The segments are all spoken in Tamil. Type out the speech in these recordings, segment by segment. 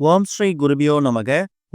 ஓம் ஸ்ரீ குருபியோ நமக.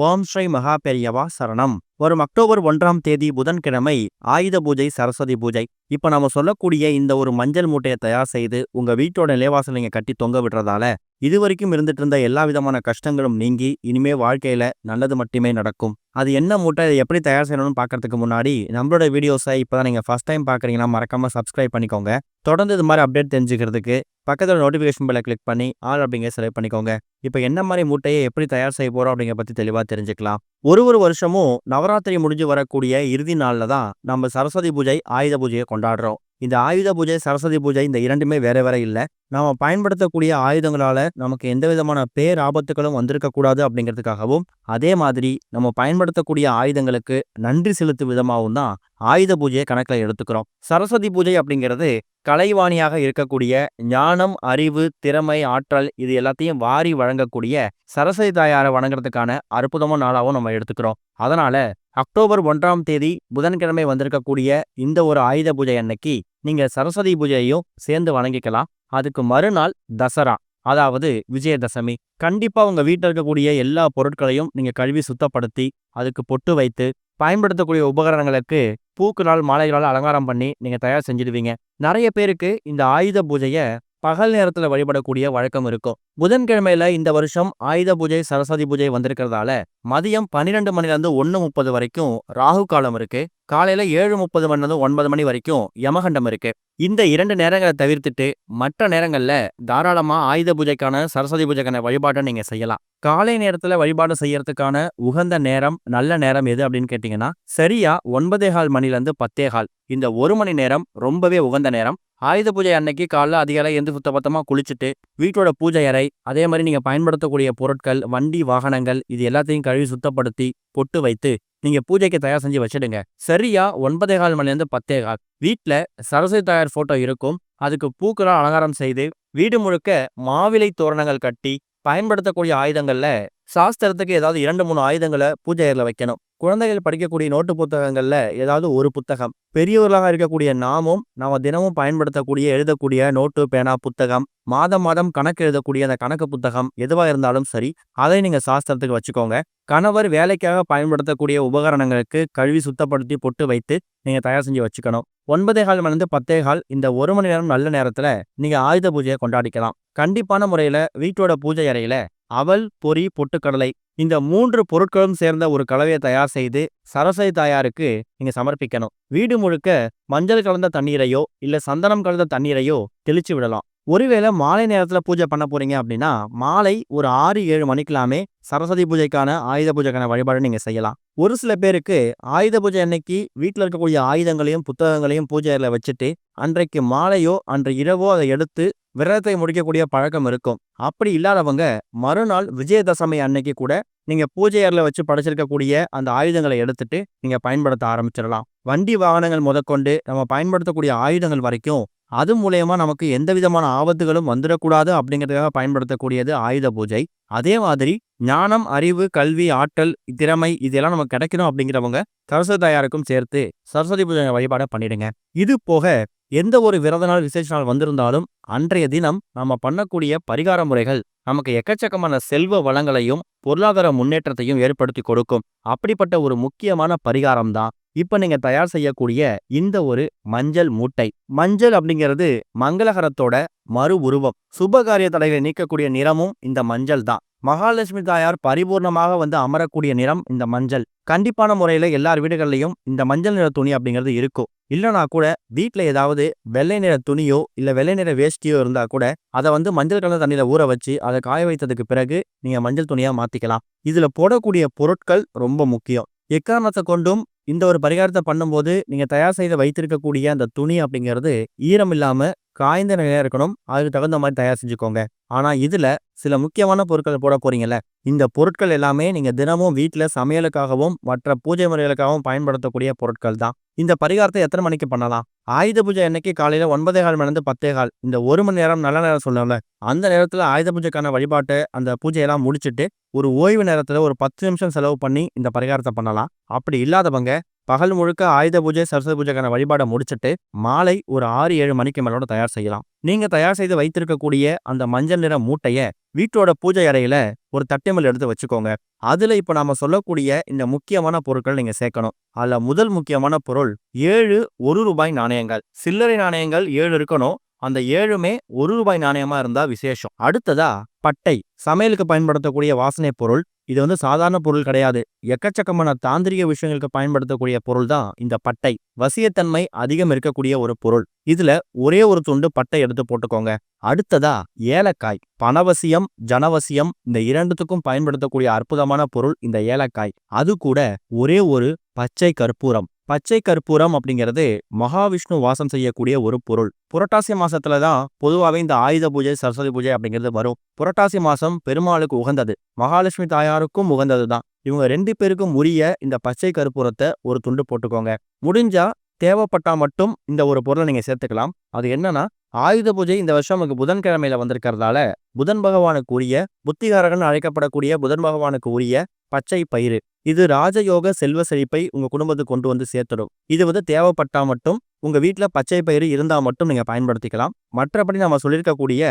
ஓம் ஸ்ரீ மகா பெரியவா சரணம். வரும் அக்டோபர் 1ஆம் தேதி புதன்கிழமை ஆயுத பூஜை, சரஸ்வதி பூஜை. இப்ப நம்ம சொல்லக்கூடிய இந்த ஒரு மஞ்சள் மூட்டையை தயார் செய்து உங்க வீட்டோட நிலைவாசல் நீங்க கட்டி தொங்க விடுறதால இதுவரைக்கும் இருந்துட்டு இருந்த எல்லா விதமான கஷ்டங்களும் நீங்கி இனிமே வாழ்க்கையில நல்லது மட்டுமே நடக்கும். அது என்ன மூட்டை, இதை எப்படி தயார் செய்யணும்னு பார்க்கறதுக்கு முன்னாடி நம்மளோட வீடியோஸை இப்பதான் நீங்க ஃபர்ஸ்ட் டைம் பார்க்குறீங்கன்னா மறக்காம சப்ஸ்கிரைப் பண்ணிக்கோங்க. தொடர்ந்து இது மாதிரி அப்டேட் தெரிஞ்சுக்கிறதுக்கு பக்கத்தில் நோட்டிஃபிகேஷன் பெல்லை கிளிக் பண்ணி ஆல் அப்படிங்கிற செலக்ட் பண்ணிக்கோங்க. இப்போ என்ன மாதிரி மூட்டையை எப்படி தயார் செய்ய போறோம் அப்படிங்கிற பற்றி தெளிவாக தெரிஞ்சுக்கலாம். ஒரு வருஷமும் நவராத்திரி முடிஞ்சு வரக்கூடிய இறுதி நாளில் தான் நம்ம சரஸ்வதி பூஜை, ஆயுத பூஜையை கொண்டாடுறோம். இந்த ஆயுத பூஜை, சரஸ்வதி பூஜை இந்த இரண்டுமே வேற வேற இல்லை. நாம பயன்படுத்தக்கூடிய ஆயுதங்களால நமக்கு எந்த விதமான பேர் ஆபத்துகளும் வந்திருக்க கூடாது அப்படிங்கிறதுக்காகவும், அதே மாதிரி நம்ம பயன்படுத்தக்கூடிய ஆயுதங்களுக்கு நன்றி செலுத்தும் விதமாகவும் தான் ஆயுத பூஜையை கணக்கில் எடுத்துக்கிறோம். சரஸ்வதி பூஜை அப்படிங்கிறது கலைவாணியாக இருக்கக்கூடிய ஞானம், அறிவு, திறமை, ஆற்றல் இது எல்லாத்தையும் வாரி வழங்கக்கூடிய சரஸ்வதி தாயாரை வணங்குறதுக்கான அற்புதமான நாளாகவும் நம்ம எடுத்துக்கிறோம். அதனால அக்டோபர் 1ஆம் தேதி புதன்கிழமை வந்திருக்கக்கூடிய இந்த ஒரு ஆயுத பூஜை அன்னைக்கு நீங்க சரஸ்வதி பூஜையையும் சேர்ந்து வணங்கிக்கலாம். அதுக்கு மறுநாள் தசரா, அதாவது விஜயதசமி. கண்டிப்பா உங்க வீட்டில் இருக்கக்கூடிய எல்லா பொருட்களையும் நீங்க கழுவி சுத்தப்படுத்தி அதுக்கு பொட்டு வைத்து பயன்படுத்தக்கூடிய உபகரணங்களுக்கு பூக்களால், மாலைகளால் அலங்காரம் பண்ணி நீங்க தயார் செஞ்சிடுவீங்க. நிறைய பேருக்கு இந்த ஆயுத பூஜையை பகல் நேரத்துல வழிபடக்கூடிய வழக்கம் இருக்கும். புதன்கிழமையில இந்த வருஷம் ஆயுத பூஜை, சரஸ்வதி பூஜை வந்திருக்கிறதால மதியம் 12 மணிலேருந்து 1:30 வரைக்கும் ராகு காலம் இருக்கு. காலையில 7:30 மணிலேருந்து 9 மணி வரைக்கும் யமகண்டம் இருக்கு. இந்த 2 நேரங்களை தவிர்த்துட்டு மற்ற நேரங்கள்ல தாராளமா ஆயுத பூஜைக்கான, சரஸ்வதி பூஜைக்கான வழிபாட்டை நீங்க செய்யலாம். காலை நேரத்துல வழிபாடு செய்யறதுக்கான உகந்த நேரம், நல்ல நேரம் எது அப்படின்னு கேட்டீங்கன்னா சரியா 9:15 மணிலேருந்து 10:15 இந்த 1 மணி நேரம் ரொம்பவே உகந்த நேரம். ஆயுத பூஜை அன்னைக்கு காலைல அதிகாலை எந்த சுத்தபத்தமா குளிச்சுட்டு வீட்டோட பூஜை அறை, அதே மாதிரி நீங்க பயன்படுத்தக்கூடிய பொருட்கள், வண்டி, வாகனங்கள் இது எல்லாத்தையும் கழுவி சுத்தப்படுத்தி பொட்டு வைத்து நீங்க பூஜைக்கு தயார் செஞ்சு வச்சிடுங்க. சரியா 9:15 மணிலேருந்து 10:15 வீட்டுல சரஸ்வதி தாயார் போட்டோ இருக்கும். அதுக்கு பூக்களால் அலங்காரம் செய்து வீடு முழுக்க மாவிலை தோரணங்கள் கட்டி பயன்படுத்தக்கூடிய ஆயுதங்கள்ல சாஸ்திரத்துக்கு ஏதாவது 2-3 ஆயுதங்களை பூஜை அறையில வைக்கணும். குழந்தைகள் படிக்கக்கூடிய நோட்டு புத்தகங்கள்ல ஏதாவது ஒரு புத்தகம், பெரியவர்களாக இருக்கக்கூடிய நாமும் நம்ம தினமும் பயன்படுத்தக்கூடிய எழுதக்கூடிய நோட்டு, பேனா, புத்தகம், மாதம் கணக்கு எழுதக்கூடிய அந்த கணக்கு புத்தகம் எதுவா இருந்தாலும் சரி, அதை நீங்க சாஸ்திரத்துக்கு வச்சுக்கோங்க. கணவர் வேலைக்காக பயன்படுத்தக்கூடிய உபகரணங்களுக்கு கழுவி சுத்தப்படுத்தி பொட்டு வைத்து நீங்க தயார் செஞ்சு வச்சுக்கணும். 9:15 மணிலேருந்து 10:15 இந்த 1 மணி நேரம் நல்ல நேரத்துல நீங்க ஆயுத பூஜையை கொண்டாடிக்கலாம். கண்டிப்பான முறையில வீட்டோட பூஜை அறையில அவல், பொரி, பொட்டுக்கடலை இந்த 3 பொருட்களும் சேர்ந்த ஒரு கலவையை தயார் செய்து சரஸ்வதி தாயாருக்கு நீங்க சமர்ப்பிக்கணும். வீடு முழுக்க மஞ்சள் கலந்த தண்ணீரையோ இல்ல சந்தனம் கலந்த தண்ணீரையோ தெளிச்சு விடலாம். ஒருவேளை மாலை நேரத்துல பூஜை பண்ண போறீங்க அப்படின்னா மாலை ஒரு 6-7 மணிக்கெல்லாமே சரஸ்வதி பூஜைக்கான, ஆயுத பூஜைக்கான வழிபாடு நீங்க செய்யலாம். ஒரு சில பேருக்கு ஆயுத பூஜை அன்னைக்கு வீட்டில் இருக்கக்கூடிய ஆயுதங்களையும் புத்தகங்களையும் பூஜை அறையில வச்சுட்டு அன்றைக்கு மாலையோ அன்று இரவோ அதை எடுத்து விரதத்தை முடிக்கக்கூடிய பழக்கம் இருக்கும். அப்படி இல்லாதவங்க மறுநாள் விஜயதசமி அன்னைக்கு கூட நீங்க பூஜை அறையில வச்சு படைச்சிருக்கக்கூடிய அந்த ஆயுதங்களை எடுத்துட்டு நீங்க பயன்படுத்த ஆரம்பிச்சிடலாம். வண்டி, வாகனங்கள் முதற்கொண்டு நம்ம பயன்படுத்தக்கூடிய ஆயுதங்கள் வரைக்கும் அது மூலயமா நமக்கு எந்த விதமான ஆபத்துகளும் வந்துடக்கூடாது அப்படிங்கிறதுக்காக பயன்படுத்தக்கூடியது ஆயுத பூஜை. அதே மாதிரி ஞானம், அறிவு, கல்வி, ஆற்றல், திறமை இதெல்லாம் நமக்கு கிடைக்கணும் அப்படிங்கிறவங்க சரஸ்வதி தாயாருக்கும் சேர்த்து சரஸ்வதி பூஜை வழிபாட பண்ணிடுங்க. இது போக எந்த ஒரு விரத நாள், விசேஷ நாள் வந்திருந்தாலும் அன்றைய தினம் நம்ம பண்ணக்கூடிய பரிகார முறைகள் நமக்கு எக்கச்சக்கமான செல்வ வளங்களையும் பொருளாதார முன்னேற்றத்தையும் ஏற்படுத்தி கொடுக்கும். அப்படிப்பட்ட ஒரு முக்கியமான பரிகாரம் தான் இப்ப நீங்க தயார் செய்யக்கூடிய இந்த ஒரு மஞ்சள் மூட்டை. மஞ்சள் அப்படிங்கிறது மங்களகரத்தோட மறு உருவம். சுபகாரிய தடைகளை நீக்கக்கூடிய நிறமும் இந்த மஞ்சள் தான். மகாலட்சுமி தாயார் பரிபூர்ணமாக வந்து அமரக்கூடிய நிறம் இந்த மஞ்சள். கண்டிப்பான முறையில எல்லார் வீடுகள்லையும் இந்த மஞ்சள் நிற துணி அப்படிங்கிறது இருக்கும். இல்லைனா கூட வீட்டுல ஏதாவது வெள்ளை நிற துணியோ இல்ல வெள்ளை நிற வேஷ்டியோ இருந்தா கூட அதை வந்து மஞ்சள் கலந்த தண்ணியில ஊற வச்சு அதை காய வைத்ததுக்கு பிறகு நீங்க மஞ்சள் துணியா மாத்திக்கலாம். இதுல போடக்கூடிய பொருட்கள் ரொம்ப முக்கியம். எக்காரணத்தை கொண்டும் இந்த ஒரு பரிகாரத்தை பண்ணும்போது நீங்க தயார் செய்து வைத்திருக்கக்கூடிய அந்த துணி அப்படிங்கிறது ஈரம் இல்லாம காய்ந்த நிலையா இருக்கணும். அதுக்கு தகுந்த மாதிரி தயார் செஞ்சுக்கோங்க. ஆனா இதுல சில முக்கியமான பொருட்கள் போட போறீங்கல்ல, இந்த பொருட்கள் எல்லாமே நீங்க தினமும் வீட்டுல சமையலுக்காகவும் மற்ற பூஜை முறைகளுக்காகவும் பயன்படுத்தக்கூடிய பொருட்கள் தான். இந்த பரிகாரத்தை எத்தனை மணிக்கு பண்ணலாம்? ஆயுத பூஜை அன்னைக்கு காலையில 9:15 மணிலேருந்து 10:15 இந்த 1 மணி நேரம் நல்ல நேரம் சொல்லல, அந்த நேரத்துல ஆயுத பூஜைக்கான வழிபாட்டை, அந்த பூஜையெல்லாம் முடிச்சுட்டு ஒரு ஓய்வு நேரத்துல ஒரு 10 நிமிஷம் செலவு பண்ணி இந்த பரிகாரத்தை பண்ணலாம். அப்படி இல்லாதவங்க பகல் முழுக்க ஆயுத பூஜை சரஸ்வதி பூஜைக்கான வழிபாடை முடிச்சுட்டு மாலை ஒரு 6-7 மணிக்கு மேலோட தயார் செய்யலாம். நீங்க தயார் செய்து வைத்திருக்கக்கூடிய அந்த மஞ்சள் நிற மூட்டைய வீட்டோட பூஜை அறையில ஒரு தட்டு மேல எடுத்து வச்சுக்கோங்க. அதுல இப்ப நாம சொல்லக்கூடிய இந்த முக்கியமான பொருட்கள் நீங்க சேர்க்கணும். அதுல முதல் முக்கியமான பொருள் 7 1 ரூபாய் நாணயங்கள். சில்லறை நாணயங்கள் 7 இருக்கணும். அந்த 7மே 1 ரூபாய் நாணயமா இருந்தா விசேஷம். அடுத்ததா பட்டை, சமையலுக்கு பயன்படுத்தக்கூடிய வாசனை பொருள். இது சாதாரண பொருள் கிடையாது. எக்கச்சக்கமான தாந்திரிக விஷயங்களுக்கு பயன்படுத்தக்கூடிய பொருள் தான் இந்த பட்டை. வசியத்தன்மை அதிகம் இருக்கக்கூடிய ஒரு பொருள். இதுல ஒரே ஒரு துண்டு பட்டை எடுத்து போட்டுக்கோங்க. அடுத்ததா ஏலக்காய். பணவசியம், ஜனவசியம் இந்த இரண்டுத்துக்கும் பயன்படுத்தக்கூடிய அற்புதமான பொருள் இந்த ஏலக்காய். அது கூட ஒரே ஒரு பச்சை கற்பூரம். பச்சை கற்பூரம் அப்படிங்கிறது மகாவிஷ்ணு வாசம் செய்யக்கூடிய ஒரு பொருள். புரட்டாசி மாசத்துல தான் பொதுவாகவே இந்த ஆயுத பூஜை சரஸ்வதி பூஜை அப்படிங்கிறது வரும். புரட்டாசி மாசம் பெருமாளுக்கு உகந்தது, மகாலட்சுமி தாயாருக்கும் உகந்தது தான். இவங்க 2 பேருக்கும் உரிய இந்த பச்சை கற்பூரத்தை ஒரு துண்டு போட்டுக்கோங்க. முடிஞ்சா தேவைப்பட்டா மட்டும் இந்த ஒரு பொருளை நீங்க சேர்த்துக்கலாம். அது என்னன்னா, ஆயுத பூஜை இந்த வருஷம் நமக்கு புதன்கிழமையில வந்திருக்கிறதால புதன் பகவானுக்கு உரிய, புத்திகாரகன் அழைக்கப்படக்கூடிய புதன் பகவானுக்கு உரிய பச்சை பயிறு. இது ராஜயோக செல்வ செழிப்பை உங்க குடும்பத்துக்கு கொண்டு வந்து சேர்த்துடும். இது தேவைப்பட்டா மட்டும் உங்க வீட்டுல பச்சை பயிறு இருந்தா மட்டும் நீங்க பயன்படுத்திக்கலாம். மற்றபடி நம்ம சொல்லியிருக்கக்கூடிய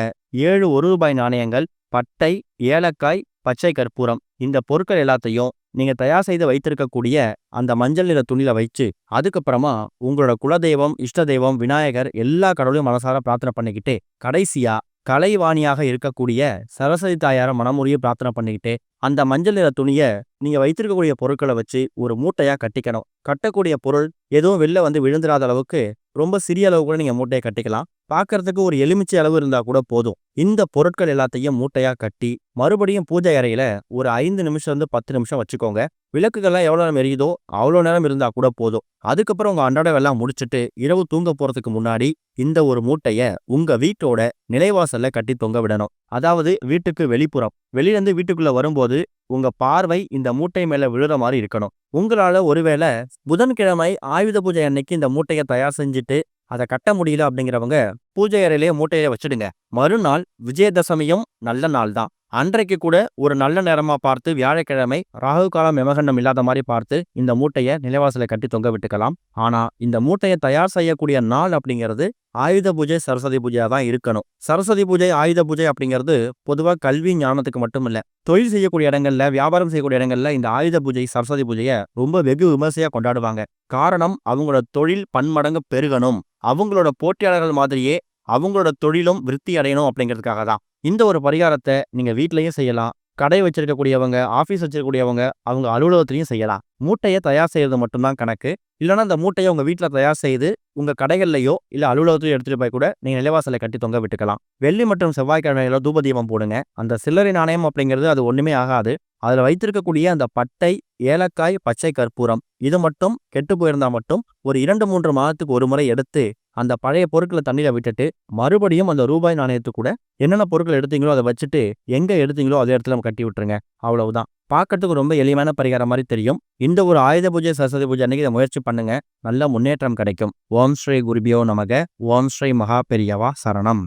7 1 ரூபாய் நாணயங்கள், பட்டை, ஏலக்காய், பச்சை கற்பூரம் இந்த பொருட்கள் எல்லாத்தையும் நீங்க தயார் செய்து வைத்திருக்கக்கூடிய அந்த மஞ்சள் நிற துணியில வச்சு, அதுக்கப்புறமா உங்களோட குலதெய்வம், இஷ்ட தெய்வம், விநாயகர் எல்லா கடவுளையும் மனசார பிரார்த்தனை பண்ணிக்கிட்டு, கடைசியா கலைவாணியாக இருக்கக்கூடிய சரஸ்வதி தாயார மனமுறிய பிரார்த்தனை பண்ணிக்கிட்டு, அந்த மஞ்சள் நிற துணிய நீங்க வைத்திருக்கக்கூடிய பொருட்களை வச்சு ஒரு மூட்டையா கட்டிக்கணும். கட்டக்கூடிய பொருள் எதுவும் வெளில விழுந்துடாத அளவுக்கு ரொம்ப சிறிய அளவு கூட நீங்க மூட்டையை கட்டிக்கலாம். பார்க்கறதுக்கு ஒரு எலுமிச்சை அளவு இருந்தா கூட போதும். இந்த பொருட்கள் எல்லாத்தையும் மூட்டையா கட்டி மறுபடியும் பூஜை அறையில ஒரு 5 நிமிஷம் 10 நிமிஷம் வச்சுக்கோங்க. விளக்குகள்லாம் எவ்வளவு நேரம் எரியுதோ அவ்வளோ நேரம் இருந்தா கூட போதும். அதுக்கப்புறம் உங்க அன்றாட வேலைலாம் முடிச்சுட்டு இரவு தூங்க போறதுக்கு முன்னாடி இந்த ஒரு மூட்டைய உங்க வீட்டோட நிலைவாசல்ல கட்டி தொங்க விடணும். அதாவது வீட்டுக்கு வெளிப்புறம். வெளியிலிருந்து வீட்டுக்குள்ள வரும்போது உங்க பார்வை இந்த மூட்டை மேல விழுற மாதிரி இருக்கணும். உங்களால ஒருவேளை புதன்கிழமை ஆயுத பூஜை அன்னைக்கு இந்த மூட்டையை தயார் செஞ்சுட்டு அதை கட்ட முடியல அப்படிங்கிறவங்க பூஜை அறையிலேயே மூட்டையை வச்சிடுங்க. மறுநாள் விஜயதசமியும் நல்ல நாள் தான். அன்றைக்கு கூட ஒரு நல்ல நேரமா பார்த்து வியாழக்கிழமை ராகு காலம் யமகண்டம் இல்லாத மாதிரி பார்த்து இந்த மூட்டையை நிலைவாசலை கட்டி தொங்க விட்டுக்கலாம். ஆனா இந்த மூட்டையை தயார் செய்யக்கூடிய நாள் அப்படிங்கிறது ஆயுத பூஜை சரஸ்வதி பூஜையா தான் இருக்கணும். சரஸ்வதி பூஜை ஆயுத பூஜை அப்படிங்கிறது பொதுவாக கல்வி ஞானத்துக்கு மட்டும் இல்ல, தொழில் செய்யக்கூடிய இடங்கள்ல, வியாபாரம் செய்யக்கூடிய இடங்கள்ல இந்த ஆயுத பூஜை சரஸ்வதி பூஜையை ரொம்ப வெகு விமர்சையா கொண்டாடுவாங்க. காரணம், அவங்களோட தொழில் பன்மடங்கு பெருகணும், அவங்களோட போட்டியாளர்கள் மாதிரியே அவங்களோட தொழிலும் விருத்தி அடையணும் அப்படிங்கிறதுக்காக தான். இந்த ஒரு பரிகாரத்தை நீங்க வீட்லயும் செய்யலாம். கடை வச்சிருக்கக்கூடியவங்க, ஆஃபீஸ் வச்சிருக்கக்கூடியவங்க அவங்க அலுவலகத்திலையும் செய்யலாம். மூட்டையை தயார் செய்யறது மட்டும்தான் கணக்கு. இல்லைன்னா அந்த மூட்டையை உங்க வீட்டில் தயார் செய்து உங்க கடைகள்லையோ இல்லை அலுவலகத்தையோ எடுத்துட்டு போய் கூட நீங்க நிலைவாசலை கட்டி தொங்க விட்டுக்கலாம். வெள்ளி மற்றும் செவ்வாய்க்கிழமையில தூப தீபம் போடுங்க. அந்த சில்லறை நாணயம் அப்படிங்கிறது அது ஒண்ணுமே ஆகாது. அதுல வைத்திருக்கக்கூடிய அந்த பட்டை, ஏலக்காய், பச்சை கற்பூரம் இது மட்டும் கெட்டு போயிருந்தா மட்டும் ஒரு 2-3 மாதத்துக்கு ஒரு முறை எடுத்து அந்த பழைய பொருட்களை தண்ணியில விட்டுட்டு மறுபடியும் அந்த ரூபாய் நாணயத்து கூட என்னென்ன பொருட்கள் எடுத்தீங்களோ அதை வச்சுட்டு எங்க எடுத்தீங்களோ அதே இடத்துல கட்டி விட்டுருங்க. அவ்வளவுதான். பார்க்கறதுக்கு ரொம்ப எளிமையான பரிகாரம் மாதிரி தெரியும். இந்த ஒரு ஆயுத பூஜை சரஸ்வதி பூஜை அன்னைக்கு இதை முயற்சி பண்ணுங்க. நல்ல முன்னேற்றம் கிடைக்கும். ஓம் ஸ்ரீ குருபியோ நமக. ஓம் ஸ்ரீ மகா பெரியவா சரணம்.